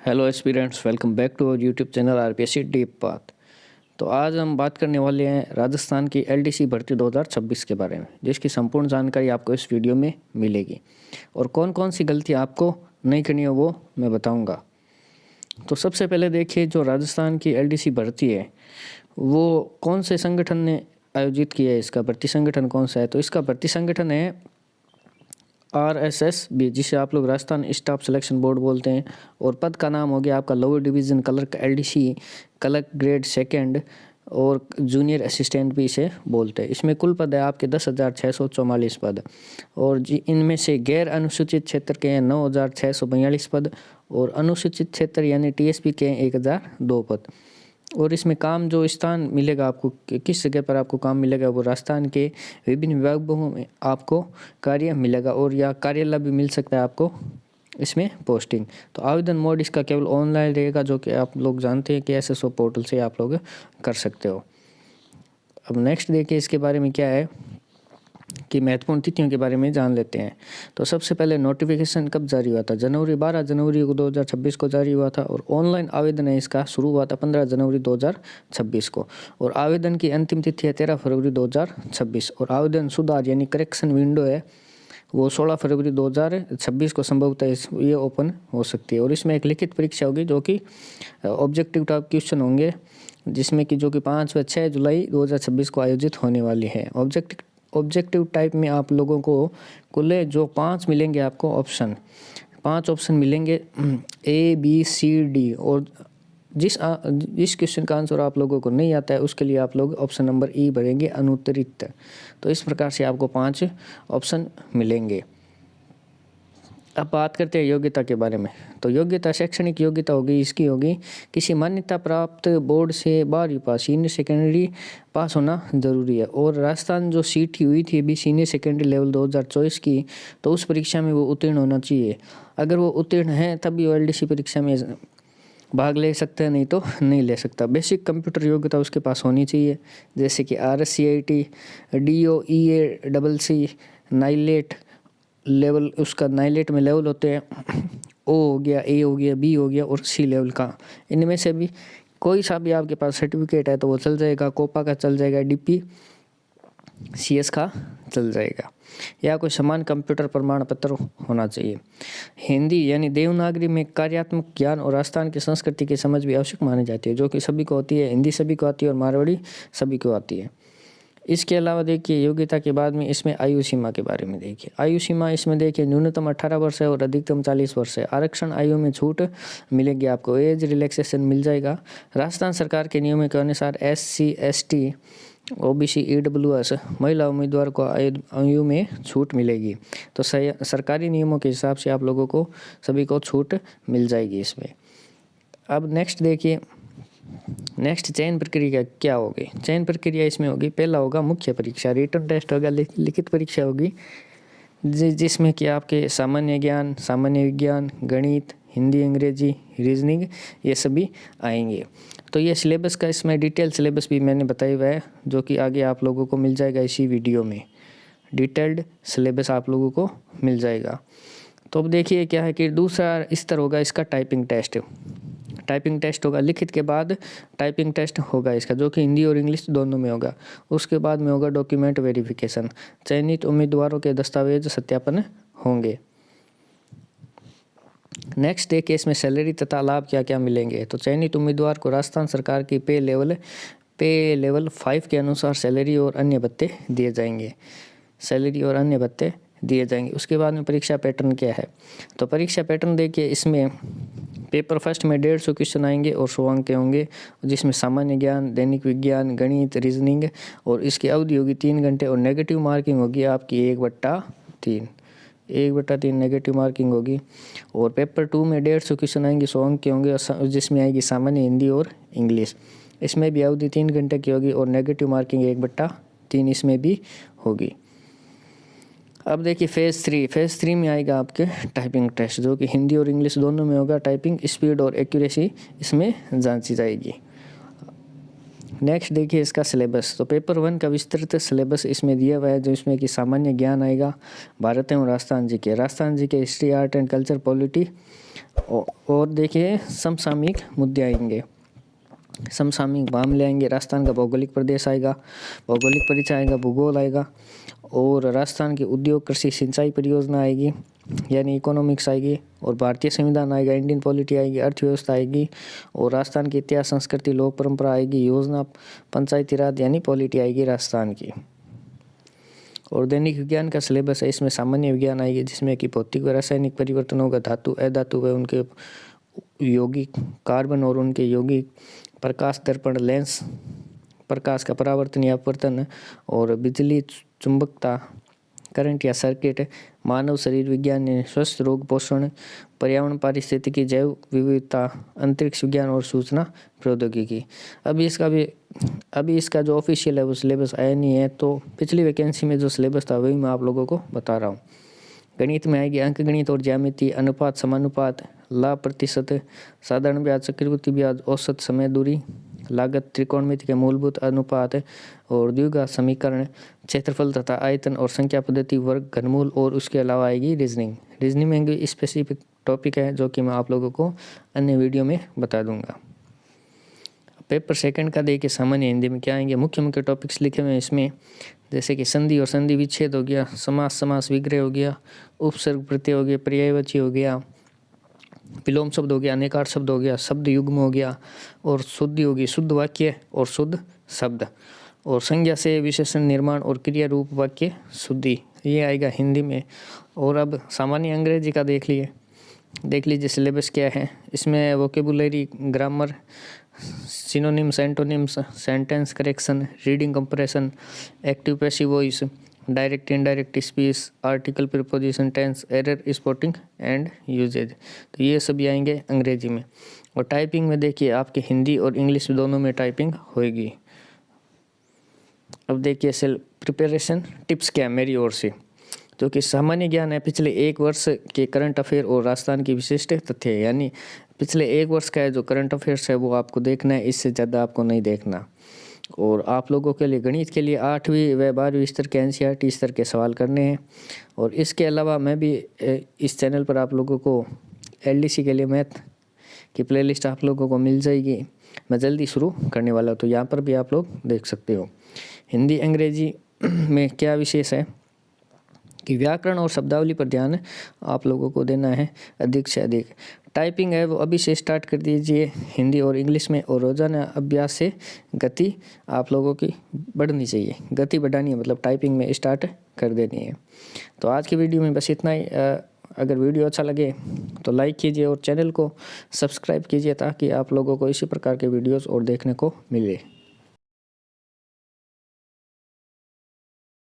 Hello aspirants, welcome back to our YouTube channel RPSC deep path. तो आज हम बात करने वाले हैं राजस्थान की एलडीसी भर्ती 2026 के बारे में, जिसकी संपूर्ण जानकारी आपको इस वीडियो में मिलेगी और कौन कौन सी गलतियां आपको नहीं करनी है वो मैं बताऊंगा। तो सबसे पहले देखिए, जो राजस्थान की एलडीसी भर्ती है वो कौन से संगठन ने आयोजित किया है, इसका भर्ती संगठन कौन सा है। तो इसका भर्ती संगठन है RSSB, जिसे आप लोग राजस्थान स्टाफ सिलेक्शन बोर्ड बोलते हैं। और पद का नाम हो गया आपका lower division clerk LDC, clerk grade second, और जूनियर असिस्टेंट भी इसे बोलते हैं। इसमें कुल पद है आपके 10,644 पद, और इनमें से गैर अनुसूचित क्षेत्र के हैं 9,642 पद, और अनुसूचित क्षेत्र यानी TSP के हैं 1,002 पद। और इसमें काम जो स्थान मिलेगा आपको, किस जगह पर आपको काम मिलेगा, वो राजस्थान के विभिन्न विभागों में आपको कार्य मिलेगा, और या कार्यालय भी मिल सकता है आपको इसमें पोस्टिंग। तो आवेदन मोड इसका केवल ऑनलाइन रहेगा, जो कि आप लोग जानते हैं कि SSO पोर्टल से आप लोग कर सकते हो। अब नेक्स्ट देखिए इसके बारे में क्या है कि महत्वपूर्ण तिथियों के बारे में जान लेते हैं। तो सबसे पहले नोटिफिकेशन कब जारी हुआ था, 12 जनवरी को 2026 को जारी हुआ था। और ऑनलाइन आवेदन है इसका शुरू हुआ था 15 जनवरी 2026 को, और आवेदन की अंतिम तिथि है 13 फरवरी 2026। और आवेदन सुधार यानी करेक्शन विंडो है वो 16 फरवरी 2026 को संभवतः ये ओपन हो सकती है। और इसमें एक लिखित परीक्षा होगी, जो कि ऑब्जेक्टिव टाइप क्वेश्चन होंगे, जिसमें कि जो कि 5 व 6 जुलाई 2026 को आयोजित होने वाली है। ऑब्जेक्टिव टाइप में आप लोगों को कुल जो 5 मिलेंगे आपको ऑप्शन, 5 ऑप्शन मिलेंगे ABCD। और जिस क्वेश्चन का आंसर आप लोगों को नहीं आता है उसके लिए आप लोग ऑप्शन नंबर E भरेंगे, अनुत्तरित। तो इस प्रकार से आपको 5 ऑप्शन मिलेंगे। अब बात करते हैं योग्यता के बारे में। तो योग्यता, शैक्षणिक योग्यता होगी इसकी होगी किसी मान्यता प्राप्त बोर्ड से 12वीं पास, सीनियर सेकेंडरी पास होना जरूरी है। और राजस्थान जो सीट हुई थी अभी सीनियर सेकेंडरी लेवल 2024 की, तो उस परीक्षा में वो उत्तीर्ण होना चाहिए। अगर वो उत्तीर्ण है तभी वो LDC परीक्षा में भाग ले सकते हैं, नहीं तो नहीं ले सकता। बेसिक कंप्यूटर योग्यता उसके पास होनी चाहिए, जैसे कि RSCIT, DOEA नाइलेट लेवल, उसका नाइलेट में लेवल होते हैं O हो गया, A हो गया, B हो गया और C लेवल का। इनमें से भी कोई सा भी आपके पास सर्टिफिकेट है तो वो चल जाएगा। कोपा का चल जाएगा, DPCS का चल जाएगा, या कोई समान कंप्यूटर प्रमाण पत्र होना चाहिए। हिंदी यानी देवनागरी में कार्यात्मक ज्ञान और राजस्थान की संस्कृति की समझ भी आवश्यक मानी जाती है, जो कि सभी को होती है। हिंदी सभी को आती है और मारवाड़ी सभी को आती है। इसके अलावा देखिए योग्यता के बाद में इसमें आयु सीमा के बारे में देखिए। आयु सीमा इसमें देखिए न्यूनतम 18 वर्ष है और अधिकतम 40 वर्ष है। आरक्षण आयु में छूट मिलेगी आपको, एज रिलैक्सेशन मिल जाएगा। राजस्थान सरकार के नियमों के अनुसार SC ST OBC EWS महिला उम्मीदवार को आयु में छूट मिलेगी। तो सरकारी नियमों के हिसाब से आप लोगों को सभी को छूट मिल जाएगी इसमें। अब नेक्स्ट देखिए, नेक्स्ट चयन प्रक्रिया क्या होगी। चयन प्रक्रिया इसमें होगी, पहला होगा मुख्य परीक्षा, रिटन टेस्ट होगा, लिखित परीक्षा होगी, जिसमें कि आपके सामान्य ज्ञान, सामान्य विज्ञान, गणित, हिंदी, अंग्रेजी, रीजनिंग ये सभी आएंगे। तो ये सिलेबस का इसमें डिटेल सिलेबस भी मैंने बताया हुआ है, जो कि आगे आप लोगों को मिल जाएगा इसी वीडियो में। डिटेल्ड सिलेबस आप लोगों को मिल जाएगा। तो अब देखिए क्या है कि दूसरा स्तर होगा इसका टाइपिंग टेस्ट। टाइपिंग टेस्ट होगा, लिखित के बाद टाइपिंग टेस्ट होगा इसका, जो कि हिंदी और इंग्लिश दोनों में होगा। उसके बाद में होगा डॉक्यूमेंट वेरिफिकेशन, चयनित उम्मीदवारों के दस्तावेज सत्यापन होंगे। नेक्स्ट देखिए इसमें सैलरी तथा लाभ क्या क्या मिलेंगे। तो चयनित उम्मीदवार को राजस्थान सरकार की पे लेवल 5 के अनुसार सैलरी और अन्य भत्ते दिए जाएंगे, सैलरी और अन्य भत्ते दिए जाएंगे। उसके बाद में परीक्षा पैटर्न क्या है। तो परीक्षा पैटर्न देखिए, इसमें पेपर फर्स्ट में 150 क्वेश्चन आएंगे और 100 अंक के होंगे, जिसमें सामान्य ज्ञान, दैनिक विज्ञान, गणित, रीजनिंग, और इसकी अवधि होगी 3 घंटे। और नेगेटिव मार्किंग होगी आपकी 1/3 नेगेटिव मार्किंग होगी। और पेपर 2 में 150 क्वेश्चन आएंगे, 100 अंक के होंगे, जिसमें आएगी सामान्य हिंदी और इंग्लिश। इसमें भी अवधि 3 घंटे की होगी और नेगेटिव मार्किंग 1/3 इसमें भी होगी। अब देखिए फेज़ 3 में आएगा आपके टाइपिंग टेस्ट, जो कि हिंदी और इंग्लिश दोनों में होगा। टाइपिंग स्पीड और एक्यूरेसी इसमें जांची जाएगी। नेक्स्ट देखिए इसका सिलेबस। तो पेपर 1 का विस्तृत सिलेबस इसमें दिया हुआ है, जो इसमें कि सामान्य ज्ञान आएगा, भारत एवं राजस्थान जी के history, art and culture, polity और देखिए समसामयिक मुद्दे आएंगे, समसामयिक मामले आएंगे। राजस्थान का भौगोलिक प्रदेश आएगा, भौगोलिक परिचय आएगा, भूगोल आएगा। और राजस्थान की उद्योग, कृषि, सिंचाई परियोजना आएगी यानी इकोनॉमिक्स आएगी। और भारतीय संविधान आएगा, इंडियन पॉलिटी आएगी, अर्थव्यवस्था आएगी। और राजस्थान की इतिहास, संस्कृति, लोक परंपरा आएगी। योजना, पंचायती राज यानी पॉलिटी आएगी राजस्थान की। और दैनिक विज्ञान का सिलेबस है, इसमें सामान्य विज्ञान आएगी जिसमें कि भौतिक व रासायनिक परिवर्तनों का, धातु, अधातु व उनके यौगिक, कार्बन और उनके यौगिक, प्रकाश दर्पण, लेंस, प्रकाश का परावर्तन या अपवर्तन, और बिजली, चुंबकता, करंट या सर्किट, मानव शरीर विज्ञान यानी स्वस्थ, रोग, पोषण, पर्यावरण, पारिस्थितिकी, जैव विविधता, अंतरिक्ष विज्ञान और सूचना प्रौद्योगिकी। अभी इसका जो ऑफिशियल है वो सिलेबस आया नहीं है, तो पिछली वैकेंसी में जो सिलेबस था वही मैं आप लोगों को बता रहा हूँ। गणित में आएगी अंक गणित और ज्यामिति, अनुपात, समानुपात, लाभ, प्रतिशत, साधारण ब्याज, चक्रवृद्धि ब्याज, औसत, समय, दूरी, लागत, त्रिकोणमिति के मूलभूत अनुपात और द्विघात समीकरण, क्षेत्रफल तथा आयतन और संख्या पद्धति, वर्ग, घनमूल। और उसके अलावा आएगी रीजनिंग। रीजनिंग में भी स्पेसिफिक टॉपिक है जो कि मैं आप लोगों को अन्य वीडियो में बता दूंगा। पेपर सेकंड का देखिए सामान्य हिंदी में क्या आएंगे, मुख्य मुख्य टॉपिक्स लिखे हुए हैं इसमें, जैसे कि संधि और संधि विच्छेद हो गया, समास, समास विग्रह हो गया, उपसर्ग प्रत्यय हो गया, पर्यायवाची हो गया, विलोम शब्द हो गया, अनेकार शब्द हो गया, शब्द युग्म हो गया, और शुद्धि होगी, शुद्ध वाक्य और शुद्ध शब्द, और संज्ञा से विशेषण निर्माण और क्रिया रूप वाक्य शुद्धि, ये आएगा हिंदी में। और अब सामान्य अंग्रेजी का देख लीजिए सिलेबस क्या है। इसमें vocabulary, grammar, synonyms, antonyms, sentence correction, reading comparison, active passive voice, direct indirect speech, article, preposition, tense, error spotting and usage, तो ये सभी आएंगे अंग्रेजी में। और टाइपिंग में देखिए आपके हिंदी और इंग्लिश दोनों में टाइपिंग होएगी। अब देखिए सेल्फ प्रिपरेशन टिप्स क्या है मेरी ओर से, जो कि सामान्य ज्ञान है, पिछले एक वर्ष के करंट अफेयर और राजस्थान की विशिष्ट तथ्य है, यानी पिछले एक वर्ष का है जो करंट अफेयर्स है वो आपको देखना है, इससे ज़्यादा आपको नहीं देखना। और आप लोगों के लिए गणित के लिए 8वीं व 12वीं स्तर के NCERT स्तर के सवाल करने हैं। और इसके अलावा मैं भी इस चैनल पर आप लोगों को LDC के लिए मैथ की प्लेलिस्ट आप लोगों को मिल जाएगी, मैं जल्दी शुरू करने वाला हूँ, तो यहाँ पर भी आप लोग देख सकते हो। हिंदी अंग्रेजी में क्या विशेष है कि व्याकरण और शब्दावली पर ध्यान आप लोगों को देना है अधिक से अधिक। टाइपिंग है वो अभी से स्टार्ट कर दीजिए हिंदी और इंग्लिश में, और रोज़ाना अभ्यास से गति आप लोगों की बढ़नी चाहिए, गति बढ़ानी है, मतलब टाइपिंग में स्टार्ट कर देनी है। तो आज की वीडियो में बस इतना ही। अगर वीडियो अच्छा लगे तो लाइक कीजिए और चैनल को सब्सक्राइब कीजिए ताकि आप लोगों को इसी प्रकार के वीडियोस और देखने को मिले।